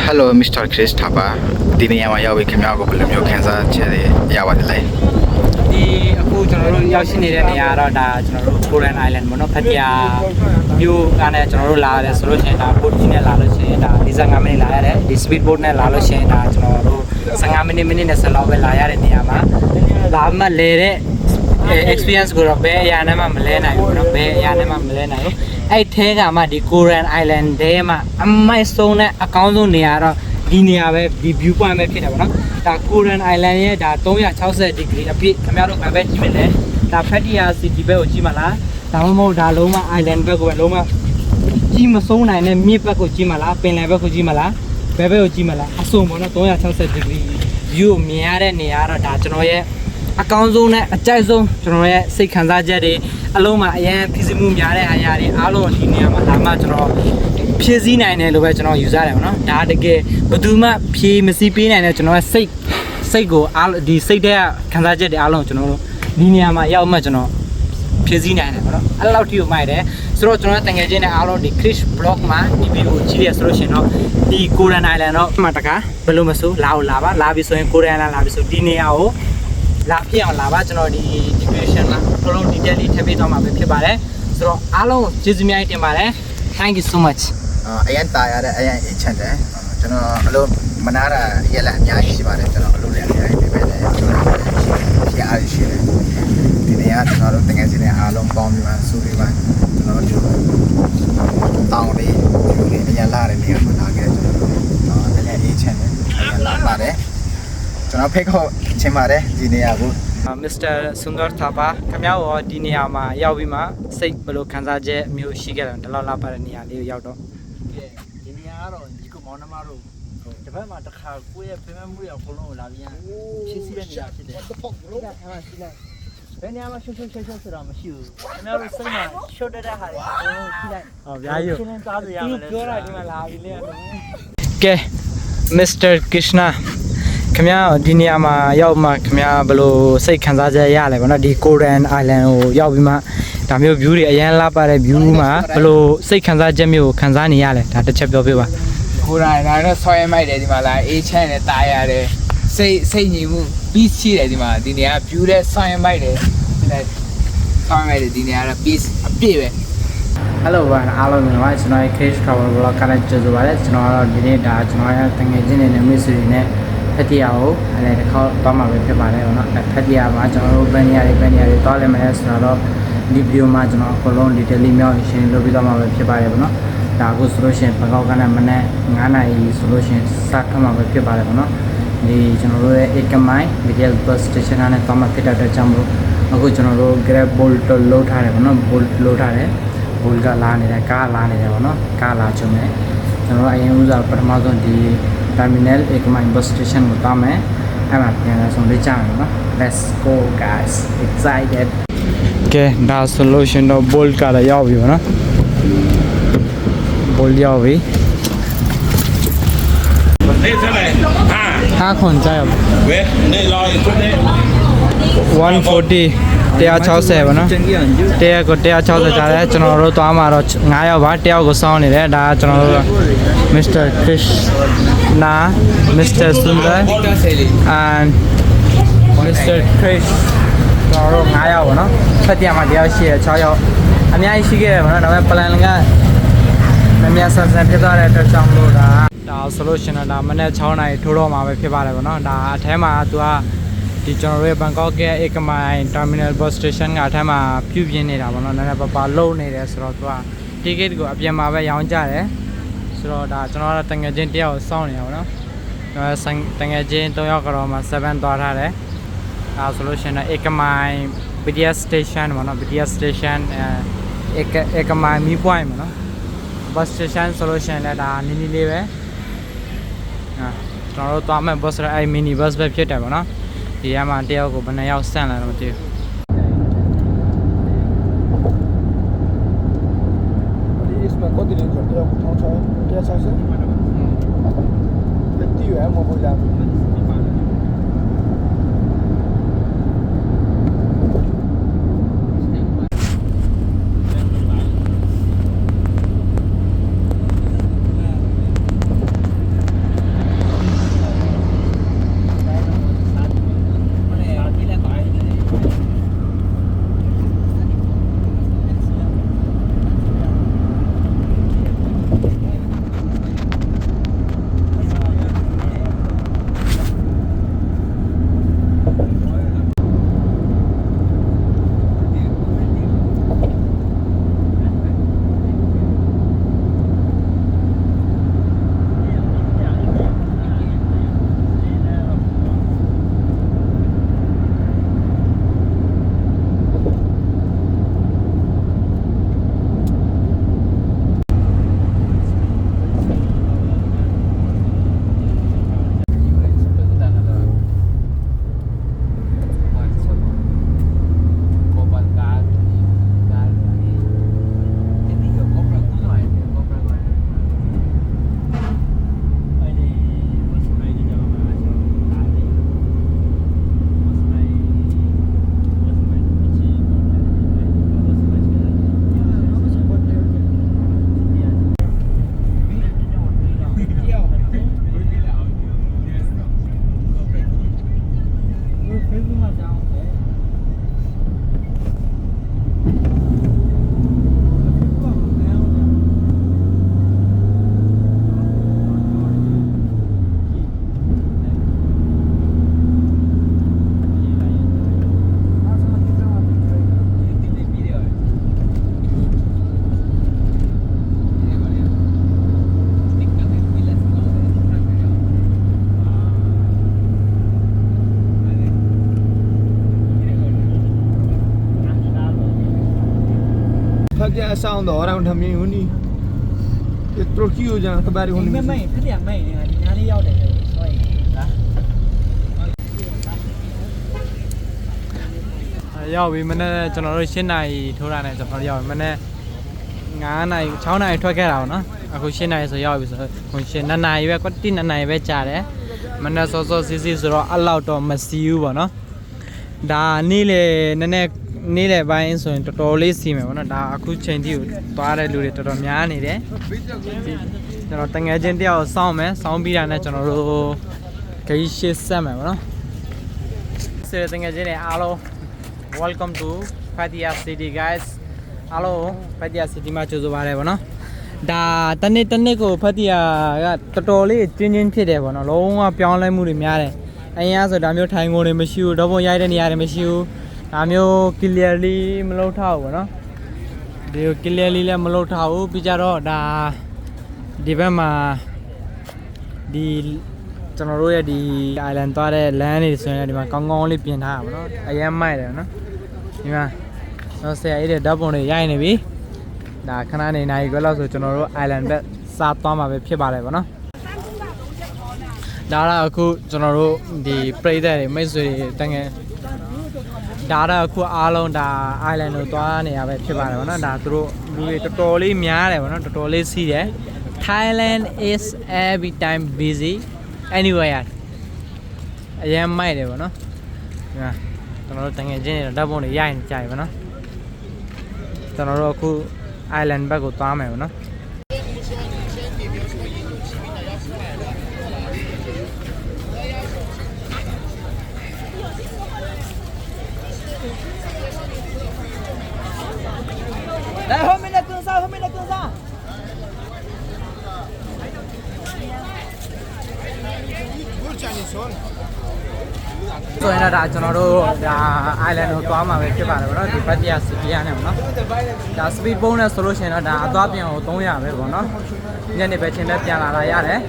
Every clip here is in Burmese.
Hello Mr. Chris Thapa ဒီနေရာမှာရောက်ပြီးခင်ဗျားကိုဘယ်လိုမျိုးခံစားချက်တွေရပါတယ်လဲ ဒီအခုကျွန်တော်တို့ရောက်ရှိနေတဲ့နေရာတော့ဒါကျွန်တော်တို့ Korean Island ပေါ့နော်ဖတ်ပြမြို့ကနေကျွန်တော်တို့လာရတယ်ဆိုလို့ရှိရင်ဒါ boat ကြီးနဲ့လာလို့ရှိရင်ဒါ45မိနစ်လာရတယ်ဒီ speed boat နဲ့လာလို့ရှိရင်ဒါကျွန်တော်တို့15မိနစ်20လောက်ပဲလာရတဲ့နေရာမှာလာမှလဲတဲ့ experience ကိုတော့ဘယ်အရာနဲ့မှမလဲနိုင်ဘူးเนาะဘယ်အရာနဲ့မှမလဲနိုင်ဘူးအဲ့ထဲကမှဒီ Korean Island ထဲမှာအမိုက်ဆုံးနဲ့အကောင်းဆုံးနေရာတော့ဒီနေရာပဲဒီ view point ပဲဖြစ်တယ်ပေါ့နော်ဒါ Korean Island ရဲ့ဒါ360 degree အပြည့်ခင်ဗျားတို့ပဲကြည့်မယ်လေဒါဖက်တီယာ city ဘက်ကိုကြည့်မလားဒါမှမဟုတ်ဒါလုံးဝ island ဘက်ကိုပဲလုံးဝကြည့်မဆုံးနိုင်တဲ့မြစ်ဘက်ကိုကြည့်မလားပင်လယ်ဘက်ကိုကြည့်မလားဘယ်ဘက်ကိုကြည့်မလားအစုံပေါ့နော်360 degree view ကိုမြင်ရတဲ့နေရာတော့ဒါကျွန်တော်ရဲ့အကောင်းဆုံးနဲ့အကြိုက်ဆုံးကျွန်တော်ရဲ့စိတ်ခံစားချက်တွေအလုံးမှာအရင်ဖြစ်စီမှုများတဲ့အရာတွေအားလုံးဒီနေရာမှာဒါမှကျွန်တော်ဖြည့်ဆည်းနိုင်တယ်လို့ပဲကျွန်တော်ယူဆတယ်ပေါ့နော်ဒါတကယ်ဘယ်သူမှဖြည့်မစည်းပေးနိုင်တဲ့ကျွန်တော်ရဲ့စိတ်ကိုအားဒီစိတ်တဲ့ခံစားချက်တွေအားလုံးကျွန်တော်တို့ဒီနေရာမှာရောက်မှကျွန်တော်ဖြည့်ဆည်းနိုင်တယ်ပေါ့နော်အဲ့လောက်ထိကိုမိုက်တယ်ဆိုတော့ကျွန်တော်တငယ်ချင်းနဲ့အားလုံးဒီ Chris Blog မှာဒီဗီဒီယိုကြည့်ရဆိုလို့ရှိရင်တော့ဒီ Korean Island တော့မှတကားဘယ်လိုမဆိုလာပါလာပြီဆိုရင် Korean Island လာပြီဆိုဒီနေရာကိုလာပြအောင်လာပါကျွန်တော်ဒီ description မှာအလုံး detail လေးထည့်ပေးသွားမှာပဲဖြစ်ပါတယ်ဆိုတော့အားလုံးကျေးဇူးများတင်ပါတယ် thank you so much အရင်တာရတဲ့အရင်အချက်တယ်ကျွန်တော်အလုံးမနာတာရက်လက်အများကြီးရှိပါတယ်ကျွန်တော်အလုံးလည်းအများကြီးပြပေးတယ်ရှိအားရှိတယ်ဒီနေရာကျွန်တော်တို့တကယ်စီနေအားလုံးပေါင်းပြီးမှစူပြီးမှကျွန်တော်တို့တောင်းလေးယူနေအရင်လာတဲ့နေရာမှာလာခဲ့ကျွန်တော်တကယ်အေးချမ်းတယ်အရင်လာပါတယ်ကျွန်တော်ဖိတ်ခေါ်ချင်ပါတယ်ဒီနေရာကိုMr. Sundar Thapa ခင်ဗျားရောဒီနေရာမှာရောက်ပြီးမှစိတ်ဘယ်လိုခံစားချက်မျိုးရှိခဲ့တယ်ဒီလောက်လာပါတဲ့နေရာလေးကိုရောက်တော့ဒီနေရာကတော့ဒီကမောင်နှမတို့တစ်ဖက်မှာတစ်ခါကိုယ့်ရဲ့ပြင်မဲ့မှုတွေအကုန်လုံးကိုလာပြန်ဖြစ်စီတဲ့နေရာဖြစ်တယ်။ဒီကထားမှရှိလိုက်ဘယ်နေရာမှာရှုပ်ဆိုတာမရှိဘူး။ခင်ဗျားတို့စိတ်မှာရှုပ်တဲ့ဟာတွေအကုန်လုံးရှိလိုက်။ဟောဗျာယူ။ရှင်းလင်းသားစရာမလဲ။ပြောတာဒီမှာလာပြီလေ။ ကဲ Mr. Krishnaခင်ဗျားဒီနေရာမှာရောက်မှခင်ဗျားဘယ်လိုစိတ်ခံစားချက်ရလဲဗောနော်ဒီ Korean Island ကိုရောက်ပြီးမှဒါမျိုး view တွေအရင်လာပါတဲ့ view မှာဘယ်လိုစိတ်ခံစားချက်မျိုးကိုခံစားနေရလဲဒါတစ်ချက်ပြောပြပါ Korean Island တော့ဆွဲမိုက်တယ်ဒီမှာလာအေးချမ်းတယ်တားရတယ်စိတ်ညီမှု peace ရှိတယ်ဒီမှာဒီနေရာ view တဲ့ဆွဲမိုက်တယ်ဒီလိုက်ဆွဲမိုက်တယ်ဒီနေရာက peace အပြည့်ပဲ Hello ပါအားလုံးမြန်မာကျွန်တော်ရဲ့ Case Travel Vlog ကလည်းကြိုဆိုပါရစေကျွန်တော်ကတော့ဒီနေ့ဒါကျွန်တော်ရဲ့တငယ်ချင်းတွေနဲ့မိတ်ဆွေတွေနဲ့ဖက်တီယာကိုအဲ့ဒါတစ်ခေါက်သွားမှာပဲဖြစ်ပါတယ်ဗောနော်ဖက်တီယာမှာကျွန်တော်တို့ဘယ်နေရာတွေသွားလဲမလဲဆိုတော့ဒီဗီဒီယိုမှာကျွန်တော်အကုန်လုံး detail လေးမြောက်ရှင်းလုပ်ပြီးသွားမှာပဲဖြစ်ပါတယ်ဗောနော်ဒါအခုဆိုလို့ရှိရင်ဘန်ကောက်ကလည်းမနေ့9နာရီဆိုလို့ရှိရင်စထွက်မှာပဲဖြစ်ပါတယ်ဗောနော်ဒီကျွန်တော်တို့ရဲ့ Ekamai Medial Bus Station နဲ့သွားမှာဖြစ်တဲ့အတွက်ကြောင့်မို့အခုကျွန်တော်တို့ Grab Bolt လို့ထားတယ်ဗောနော် Bolt လို့ထားတယ် Bolt ကလာနေတယ်ကားလာနေတယ်ဗောနော်ကားလာချုံနေကျွန်တော်အရင်ဦးစားပထမဆုံးဒီ Terminal Ekamai Bus Station ကိုသွားမယ်အဲ့မှာပြန်လာဆုံးလေးကြမယ်နော် Let's go guys excited ကဲဒါ solution တော့ Bolt ကလည်းရောက်ပြီဗောနော် Bolt ရောက်ပြီနေစလဲဟာခွန်ကြရဝဲနေလာရင်တွနေ140 160ဗောနော်100ကို160ကြားတယ်ကျွန်တော်တို့သွားမှာတော့9ယောက်ပါ1ယောက်ကိုစောင်းနေတယ်ဒါကကျွန်တော်တို့ Mr. Krishna Mr. Sundar and Mr. Chris ကျွန်တော်တို့9ယောက်ဗောနော်ဖက်တရားမှာ1ယောက်ရှိတယ်6ယောက်အများကြီးရှိခဲ့တယ်ဗောနော်ဒါပေမဲ့ plan ကမများဆန်းဆန်းဖြစ်သွားတဲ့အတွက်ကြောင့်လို့ဒါဆိုလို့ရှိရင်ဒါမနေ့6နာရီထိုးတော့မှာပဲဖြစ်ပါတယ်ဗောနော်ဒါအထဲမှာသူကဒီကျွန်တော်တို့ရဲ့ဘန်ကောက်က Ekamai Terminal Bus Station ကအထက်မှာပြုပြင်နေတာပေါ့နော်နည်းနည်းပါလုံနေတယ်ဆိုတော့သူက ticket ကိုအပြင်မှာပဲရောင်းကြတယ်ဆိုတော့ဒါကျွန်တော်တို့တငယ်ချင်းတယောက်စောင့်နေတာပေါ့နော်တငယ်ချင်း3ယောက်ကတော့မှ7သွားထားတယ်ဒါဆိုလို့ရှိရင် Ekamai BTS Station ပေါ့နော် BTS Station Ekamai Mi Point ပေါ့နော် Bus Station ဆိုလို့ရှိရင်လည်းဒါနီးနီးလေးပဲကျွန်တော်တို့သွားမဲ့ bus အဲ့ mini bus ပဲဖြစ်တယ်ပေါ့နော်ဒီကမှတယောက်ကိုဘယ်နှယောက်ဆန့်လာတော့မသိဘူး इसमें कौन दिन करते हो कुछ और क्या चाहिए कितनी है मोबाइल आप sound orang dah main ni. Terus kio jangan kebari ဒီ ni. မဲ့မဲ့ဖြစ်ပြန်မဲ့နေတာဒီနားလေးရောက်တယ်ဆိုရင်လား ရောက်ပြီမနေ့ကျွန်တော်တို့7နာရီထိုးတာနဲ့ကျွန်တော်ရောက်ပြီမနေ့9နာရီ6နာရီထွက်ခဲ့တာပေါ့နော်အခု7နာရီဆိုရောက်ပြီဆိုခု7နာရီပဲကွတိ2နာရီပဲကြာတယ်မနေ့စောစောစီးစီးဆိုတော့အလောက်တော့မစီဘူးပေါ့နော်ဒါနေ့လေနည်းနည်းနေ့လေပိုင်းဆိုရင်တော်တော်လေးစီးမယ်ပေါ့နော်ဒါအခုချိန်ထိကိုသွားတဲ့လူတွေတော်တော်များနေတယ်ကျွန်တော်တငယ်ချင်းတယောက်စောင်းမယ်စောင်းပြီးတာနဲ့ကျွန်တော်တို့ဂိတ်ရှစ်ဆက်မယ်ပေါ့နော်စေတငယ်ချင်းတွေအားလုံးWelcome to Pattaya City guys. Hello, Pattaya City မှာကြိုဆိုပါရစေဗောနော်။ဒါတနေ့ကို Pattaya ကတော်တော်လေးကျဉ်းဖြစ်တယ်ဗောနော်။လုံးဝပြောင်းလဲမှုတွေများတယ်။အရင်ကဆိုဒါမျိုးထိုင်ကုန်တွေမရှိဘူး။တော့ပုံရိုက်တဲ့နေရာတွေမရှိဘူး။ဒါမျိုး clearly မလုပ်ထားဘူးဗောနော်။ဒီ clearly လည်းမလုပ်ထားဘူး။ပြီးကြတော့ဒါဒီဘက်မှာဒီကျွန်တော်တို့ရဲ့ဒီ island သွားတဲ့ land တွေဆိုရင်ဒီမှာကောင်းကောင်းလေးပြင်ထားတာဗောနော်။အရင်မိုက်တယ်နော်။ဒီမှာတော့ဆရာကြီးတဲ့ဓာတ်ပုံတွေရိုက်နေပြီဒါခဏနေနိုင်ခွဲလောက်ဆိုကျွန်တော်တို့ island ဘက်စားသွားမှာပဲဖြစ်ပါတယ်ဗောနော်ဒါတော့အခုကျွန်တော်တို့ဒီပြိသက်တွေမိတ်ဆွေတွေတကယ်ဒါတော့အခုအားလုံးဒါ island ကိုသွားနေရပဲဖြစ်ပါတယ်ဗောနော်ဒါသူတို့လူတွေတော်တော်လေးများတယ်ဗောနော်တော်တော်လေးစီးတယ် Thailand is every time busy anywhere အရင်မိုက်တယ်ဗောနော်ဒီမှာကျွန်တော်တို့တကယ်ချင်းတွေဓာတ်ပုံတွေရိုက်နေကြပြီဗောနော်ကျွန်တော်တို့အခု island ဘက်ကိုသွားမယ်ဗောနော်来后面的跟上后面的跟上ဆိုရင်ဒါကျွန်တော်တို့ဒါ island ကိုသွားမှာပဲဖြစ်ပါတယ်ဗောနော်ဒီ Pattaya City ကနေဗောနော်ဒါ speed boat နဲ့ဆိုလို့ရှိရင်တော့ဒါအသွားပြန်ကို300ပဲဗောနော်ညနေပဲချင်းလည်းပြန်လာရတယ်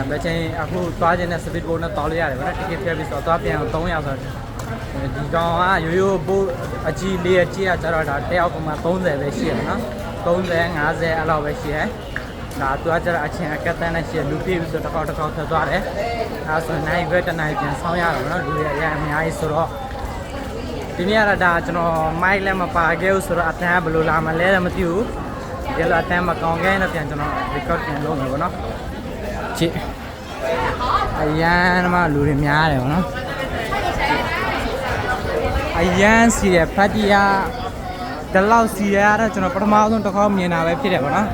ဘယ်ချင်းအခုသွားခြင်းနဲ့ speed boat နဲ့တောင်းလို့ရတယ်ဗောနော် ticket ဖြတ်ပြီးဆိုတော့သွားပြန်ကို300ဆိုတော့ဒီကောင်ကရိုးရိုး boat အကြီးလေးအကြီးကကျတော့ဒါတယောက်ကမှ30ပဲရှိရနော်30 50အဲ့လောက်ပဲရှိရဒါသူကကျတော့အချင်းအကက်တန်းနဲ့ရှိရလူပြေးပြီးဆိုတော့တစ်ခေါက်ထွက်သွားတယ်အဲဆိုနိုင်ဘက်တနိုင်ပြန်ဆောင်းရတော့ဗောနော်လူတွေအများကြီးဆိုတော့ဒီနေ့ကတော့ဒါကျွန်တော်မိုက်လည်းမပါခဲ့ဘူးဆိုတော့အတန်းဘယ်လိုလာမလဲတော့မသိဘူးဒီလိုအတန်းမကောင်းခဲ့ရင်တော့ပြန်ကျွန်တော် record ပြန်လုပ်မယ်ဗောနော်ကြည့်အရန်မှလူတွေများတယ်ဗောနော်အရန်စီရဖတ်တီယာဒီလောက်စီရတော့ကျွန်တော်ပထမဆုံးတစ်ခေါက်မြင်တာပဲဖြစ်တယ်ဗောနော်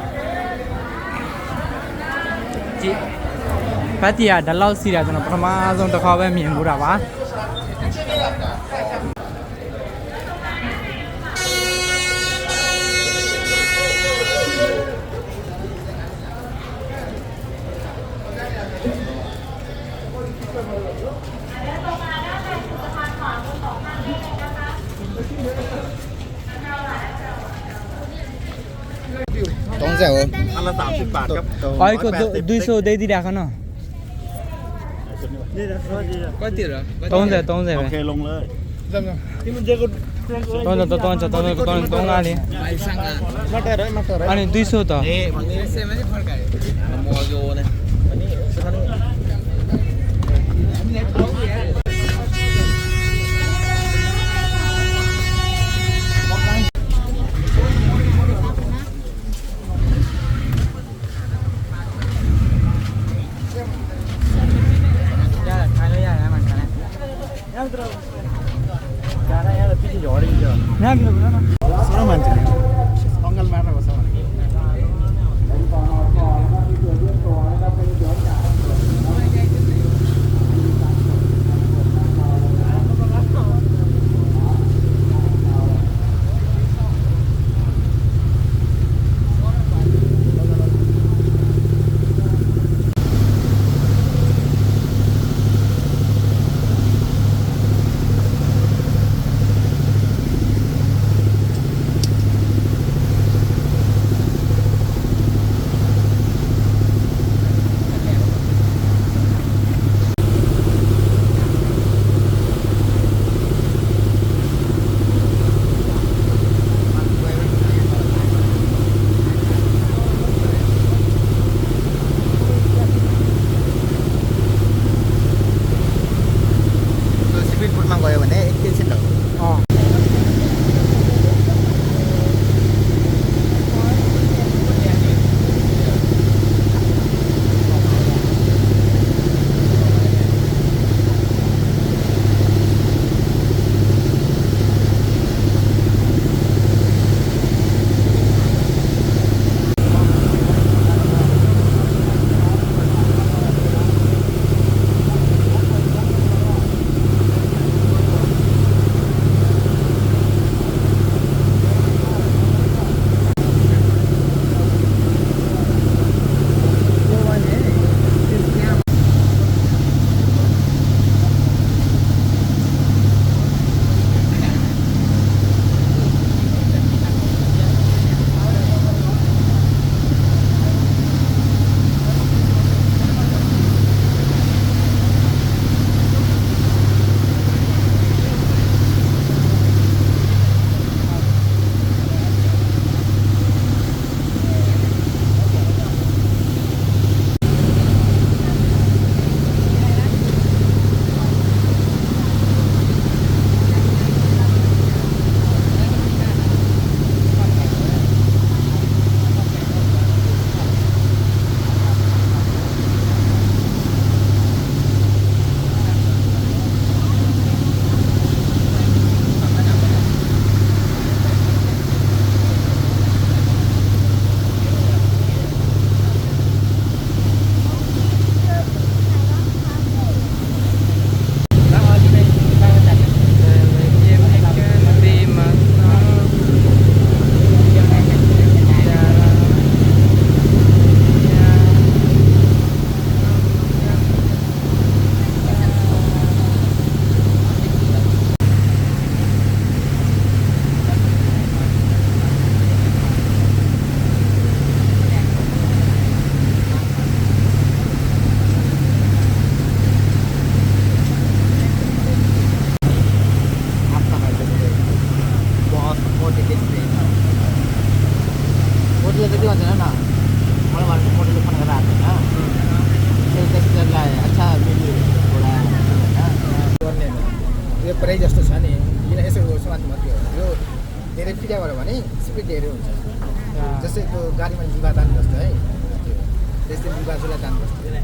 ကြည့်ဖတ်တီယာဒီလောက်စီရကျွန်တော်ပထမဆုံးတစ်ခေါက်ပဲမြင်ဘူးတာပါ30ဟုတ် อันละ30 บาทครับ ဘာကို200ဒေးဒီတာခနော် Có tiền rồi. 30 โอ ပဲ เคลงเลย တော့ငါလေး Mày sang à? အဲ့ဒီ200တော့ Ê, bằng cái xe máy phải cái. Mò vô này. ရတယ်ခိုင်းလို့ရတယ်မှခိုင်းရပြီတော့ဒါလည်းရတော့ပြည့်ရော်ရင်းကြောညပြီလို့နော် Solamente. Pongan más rebozado. speed ရပါတယ်ဗာနိ speed တယ်တော့ जैसे तो गाड़ी में जीवा दान बसता है जैसे जीवा चला दान बसता है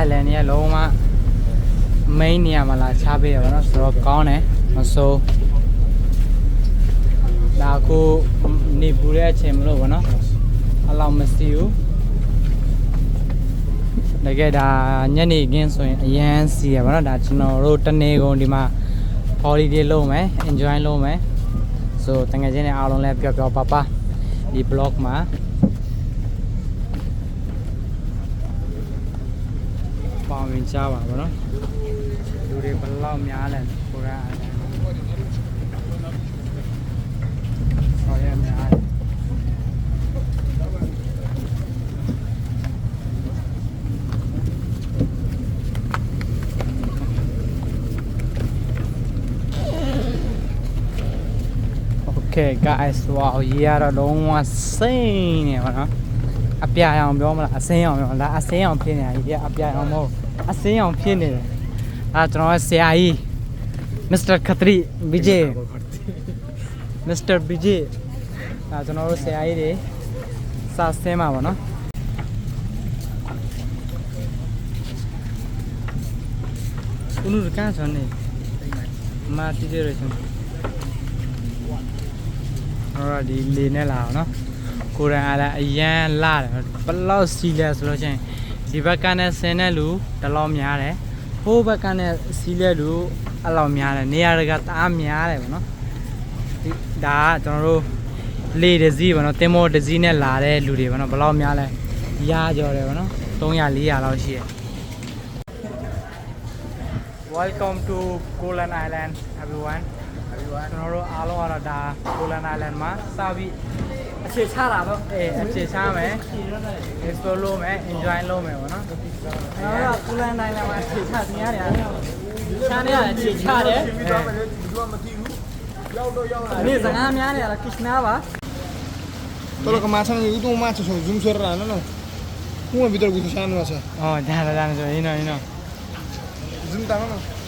island ရဲ့လုံးဝ main နေရာမှာလာချပေးရပါတော့ဆိုတော့ကောင်းတယ်မစိုးဒါကိုနေပူတဲ့အချိန်မလို့ဗောနော်အလောက်မစီဘူးတကယ်ဒါညနေခင်းဆိုရင်အရန်စီရပါတော့ဒါကျွန်တော်တို့တနေ့ကုန်ဒီမှာ holiday လုပ်မယ် enjoy လုပ်မယ်ဆိုတကယ်ချင်းနဲ့အားလုံးလည်းပျော်ပျော်ပါပါဒီ blog မှာပေါင်ဝင်ကြပါဗောနော်လူတွေဘယ်လောက်များလဲကိုရအားဆော်ရများOkay guys wow ရေရတော့လုံးဝစိမ့်နေပါနော်အပြာရောင်ပြောမလားအစင်းရောင်ပြောမလားအစင်းရောင်ဖြစ်နေတာကြီးအပြာရောင်မဟုတ်အစင်းရောင်ဖြစ်နေတယ်အဲကျွန်တော်ဆရာကြီး Mr. Khatri Vijay Mr. Vijay အဲကျွန်တော်တို့ဆရာကြီးတွေစာဆင်းမှာပါနော်ဦးနုကန်ဆိုနေမာတီရရှင်အော်ဒီလေနဲ့လာအောင်နော်ကိုရန်အားလည်းအရန်လာတယ်ဘလောက်စီလဲဆိုလို့ချင်းဒီဘက်ကနဲ့ဆင်းတဲ့လူတလောက်များတယ်ဟိုဘက်ကနဲ့စီးတဲ့လူအဲ့လောက်များတယ်နေရာကတအားများတယ်ဗောနော်ဒီဒါကကျွန်တော်တို့လေတစည်းဗောနော်တင်မောတစည်းနဲ့လာတဲ့လူတွေဗောနော်ဘလောက်များလဲရာကျော်တယ်ဗောနော်300 400လောက်ရှိတယ် Welcome to Kolan Island everyone ကျွန်တော်တို့အားလုံးကတော့ဒါ Kolan Island မှာစပြီးအခြေချတာပေါ့အခြေချမယ် explore လုပ်မယ် enjoy လုပ်မယ်ပေါ့နော်ကျွန်တော်တို့ Kolan Island မှာအခြေချနေရတယ်ချားနေရတယ်အခြေချတယ်ဒီတော့မသိဘူးရောက်တော့ရောက်လာဒီစကားများနေရတာ Krishna ပါ Todo lo que más han ido más son zoom serrano, ¿no? ¿Cómo he visto el gusto ya no hace? Oh, ya, so, you know. Zoom también, ¿no?